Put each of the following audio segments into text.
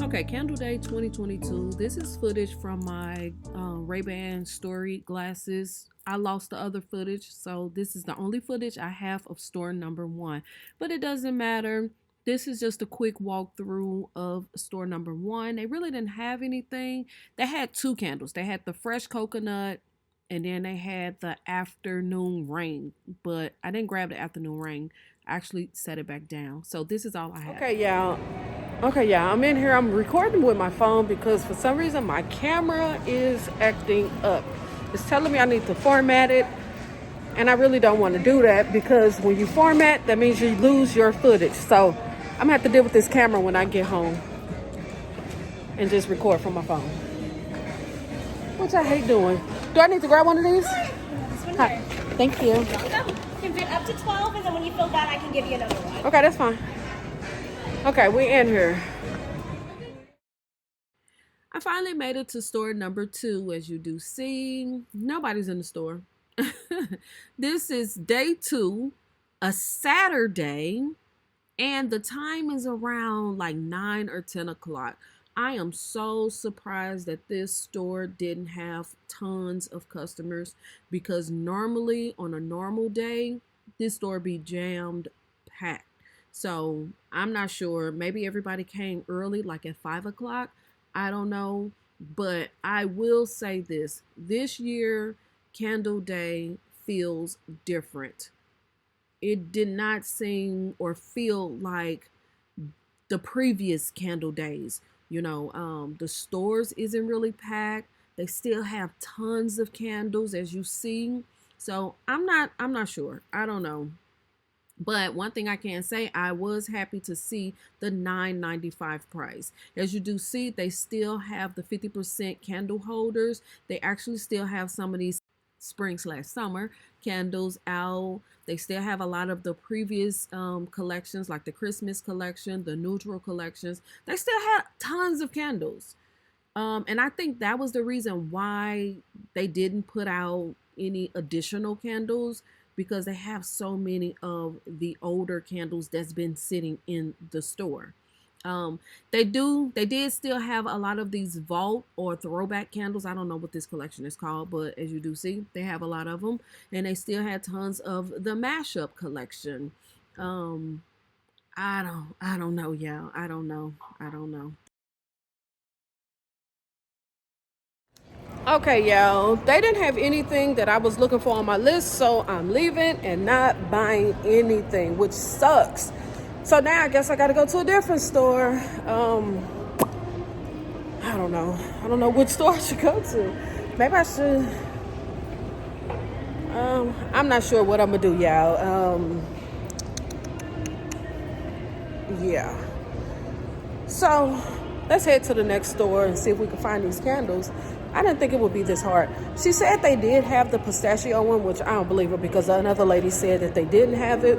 Okay, Candle Day 2022. This is footage from my Ray-Ban story glasses. I lost the other footage, so this is the only footage I have of store number one. But it doesn't matter. This is just a quick walkthrough of store number one. They really didn't have anything. They had two candles. They had the fresh coconut, and then they had the afternoon rain. But I didn't grab the afternoon rain. I actually set it back down. So this is all I have. Okay, yeah, I'm in here. I'm recording with my phone because for some reason my camera is acting up. It's telling me I need to format it, and I really don't want to do that because when you format, that means you lose your footage. So I'm gonna have to deal with this camera when I get home and just record from my phone, which I hate doing. Do I need to grab one of these? This one Hi. here. Thank you. You can fit up to 12, and then when you fill that, I can give you another one. Okay, that's fine. Okay, we in here. I finally made it to store number two. As you do see, nobody's in the store. This is day two, a Saturday, and the time is around like 9 or 10 o'clock. I am so surprised that this store didn't have tons of customers because normally on a normal day, this store be jammed packed. So I'm not sure. Maybe everybody came early, like at 5 o'clock. I don't know. But I will say this year, Candle Day feels different. It did not seem or feel like the previous Candle Days. The stores isn't really packed. They still have tons of candles, as you see. So I'm not sure. I don't know. But one thing I can say, I was happy to see the $9.95 price. As you do see, they still have the 50% candle holders. They actually still have some of these spring/summer candles out. They still have a lot of the previous collections, like the Christmas collection, the neutral collections. They still have tons of candles. And I think that was the reason why they didn't put out any additional candles, because they have so many of the older candles that's been sitting in the store. They did still have a lot of these vault or throwback candles. I don't know what this collection is called, but as you do see, they have a lot of them, and they still had tons of the mashup collection. I don't know, yeah. I don't know. Okay, y'all. They didn't have anything that I was looking for on my list, so I'm leaving and not buying anything, which sucks. So now I guess I gotta go to a different store. I don't know. I don't know which store I should go to. Maybe I should. I'm not sure what I'm gonna do, y'all. Yeah. So let's head to the next store and see if we can find these candles. I didn't think it would be this hard. She said they did have the pistachio one, which I don't believe her because another lady said that they didn't have it.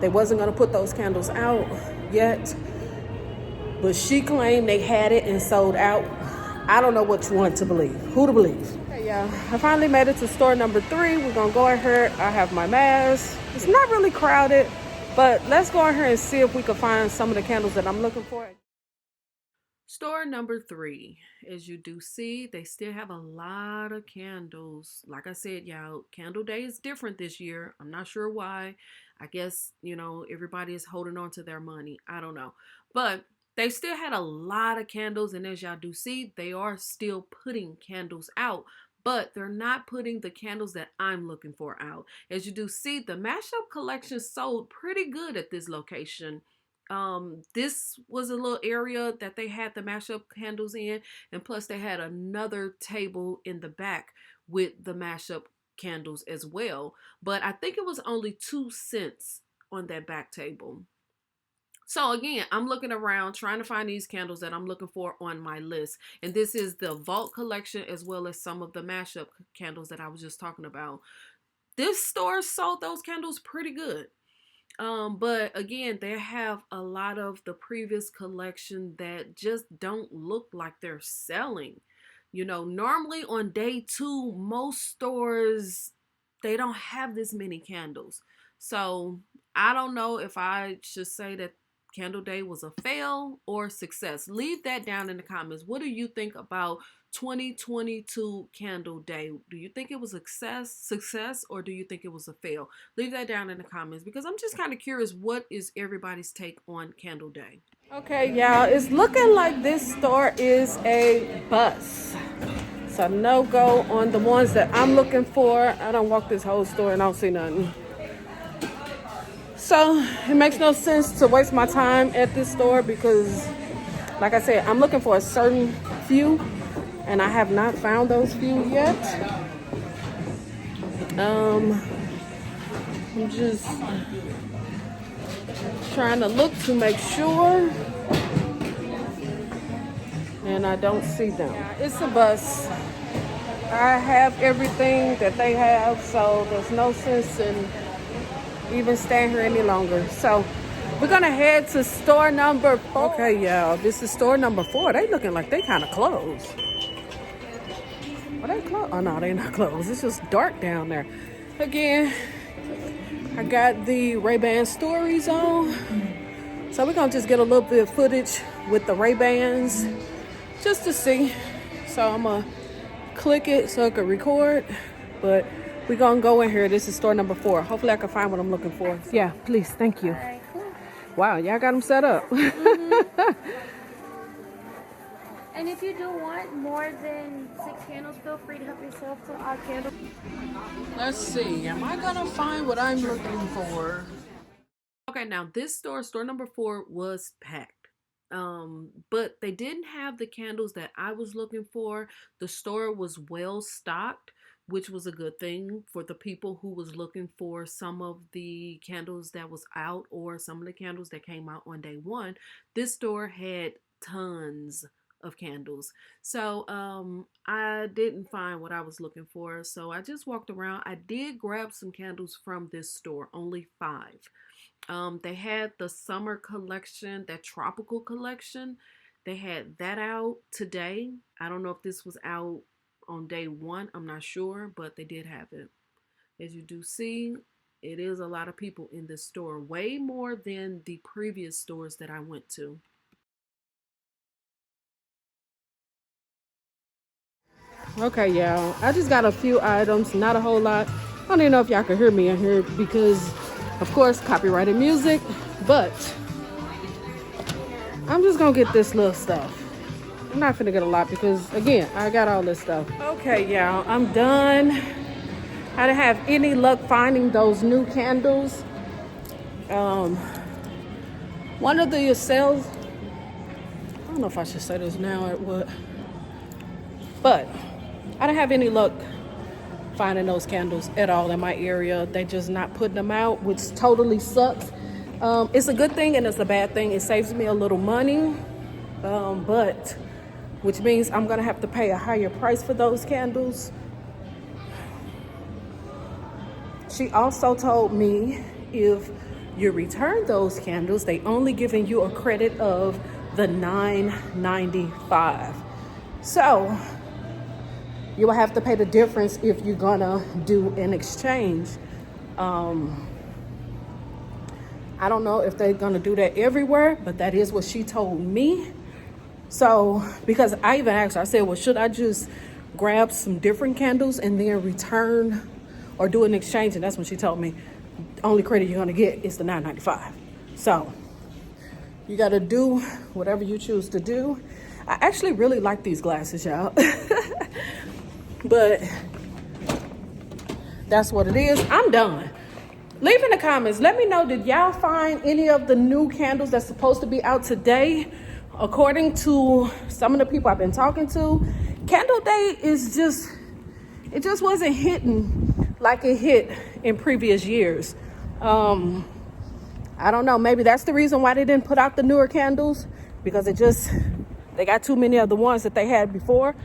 They wasn't going to put those candles out yet. But she claimed they had it and sold out. I don't know which one to believe. Who to believe? Okay, yeah. I finally made it to store number 3. We're going to go in here. I have my mask. It's not really crowded, but let's go in here and see if we can find some of the candles that I'm looking for. Store number 3, as you do see, they still have a lot of candles. Like I said, y'all, Candle Day is different this year. I'm not sure why. I guess, everybody is holding on to their money. I don't know. But they still had a lot of candles, and as y'all do see, they are still putting candles out. But they're not putting the candles that I'm looking for out. As you do see, the mashup collection sold pretty good at this location. This was a little area that they had the mashup candles in, and plus they had another table in the back with the mashup candles as well. But I think it was only 2 cents on that back table. So again, I'm looking around trying to find these candles that I'm looking for on my list. And this is the Vault collection as well as some of the mashup candles that I was just talking about. This store sold those candles pretty good. But again, they have a lot of the previous collection that just don't look like they're selling. Normally on day 2, most stores, they don't have this many candles. So I don't know if I should say that Candle Day was a fail or success? Leave that down in the comments. What do you think about 2022 Candle Day? Do you think it was a success, or do you think it was a fail? Leave that down in the comments, because I'm just kind of curious, what is everybody's take on Candle Day? Okay, y'all, it's looking like this store is a bust. So no go on the ones that I'm looking for. I don't walk this whole store and I don't see nothing. So it makes no sense to waste my time at this store because, like I said, I'm looking for a certain few and I have not found those few yet. I'm just trying to look to make sure, and I don't see them. It's a bus. I have everything that they have, so there's no sense in even staying here any longer. So we're gonna head to store number 4. Okay, y'all, this is store number 4. They looking like they kind of closed. Are they closed? Oh no, they're not closed. It's just dark down there. Again, I got the Ray-Ban stories on, so we're gonna just get a little bit of footage with the Ray-Bans just to see. So I'm gonna click it so I can record, but we're gonna go in here. This is store number 4. Hopefully I can find what I'm looking for. Yeah, please, thank you. Wow, y'all got them set up. And if you do want more than 6 candles, feel free to help yourself to odd candles. Let's see, am I gonna find what I'm looking for? Okay, now this store number 4 was packed. But they didn't have the candles that I was looking for. The store was well stocked, which was a good thing for the people who was looking for some of the candles that was out, or some of the candles that came out on day 1. This store had tons of candles. So I didn't find what I was looking for, so I just walked around. I did grab some candles from this store, only 5. They had the summer collection, that tropical collection. They had that out today. I don't know if this was out on day 1. I'm not sure, but they did have it. As you do see, it is a lot of people in this store, way more than the previous stores that I went to. Okay, y'all, I just got a few items, not a whole lot. I don't even know if y'all can hear me in here because, of course, copyrighted music, but I'm just gonna get this little stuff. I'm not finna get a lot because, again, I got all this stuff. Okay, y'all, I'm done. I didn't have any luck finding those new candles. One of the sales, I don't know if I should say this now or what, but I didn't have any luck finding those candles at all in my area. They just not putting them out, which totally sucks. It's a good thing and it's a bad thing. It saves me a little money, but which means I'm gonna have to pay a higher price for those candles. She also told me if you return those candles, they only giving you a credit of the $9.95. So you will have to pay the difference if you're gonna do an exchange. I don't know if they're gonna do that everywhere, but that is what she told me. So, because I even asked her, I said, well, should I just grab some different candles and then return or do an exchange? And that's when she told me, the only credit you're gonna get is the $9.95. So, you gotta do whatever you choose to do. I actually really like these glasses, y'all. But that's what it is. I'm done. Leave in the comments. Let me know, did y'all find any of the new candles that's supposed to be out today? According to some of the people I've been talking to, Candle Day is just, it just wasn't hitting like it hit in previous years. I don't know. Maybe that's the reason why they didn't put out the newer candles, because they got too many of the ones that they had before.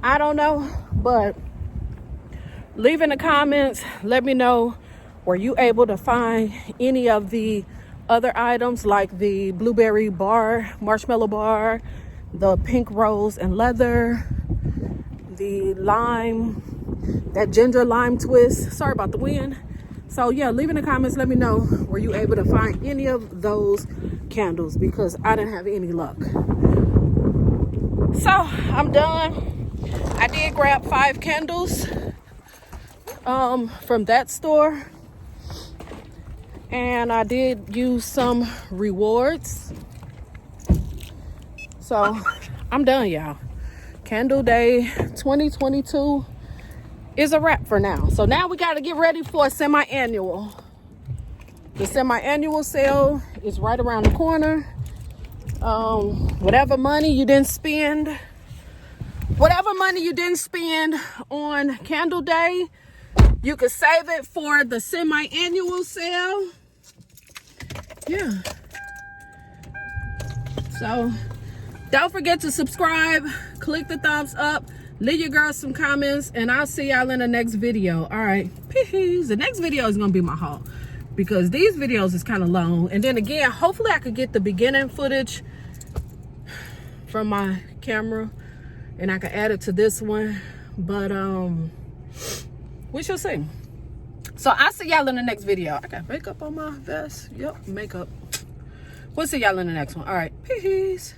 I don't know, but leave in the comments. Let me know, were you able to find any of the other items like the blueberry bar, marshmallow bar, the pink rose and leather, the lime, that ginger lime twist. Sorry about the wind. So yeah, leave in the comments, let me know, were you able to find any of those candles, because I didn't have any luck. So I'm done. I did grab 5 candles from that store, and I did use some rewards. So I'm done, y'all. Candle Day 2022 is a wrap for now. So now we got to get ready for a semi-annual. The semi-annual sale is right around the corner. Whatever money you didn't spend on Candle Day, you could save it for the semi-annual sale. Yeah. So don't forget to subscribe, click the thumbs up, leave your girls some comments, and I'll see y'all in the next video. All right, peace. The next video is gonna be my haul, because these videos is kind of long. And then again, hopefully I could get the beginning footage from my camera and I can add it to this one, but we shall see. So I'll see y'all in the next video. I got makeup on my vest. Yep, makeup. We'll see y'all in the next one. All right, peace.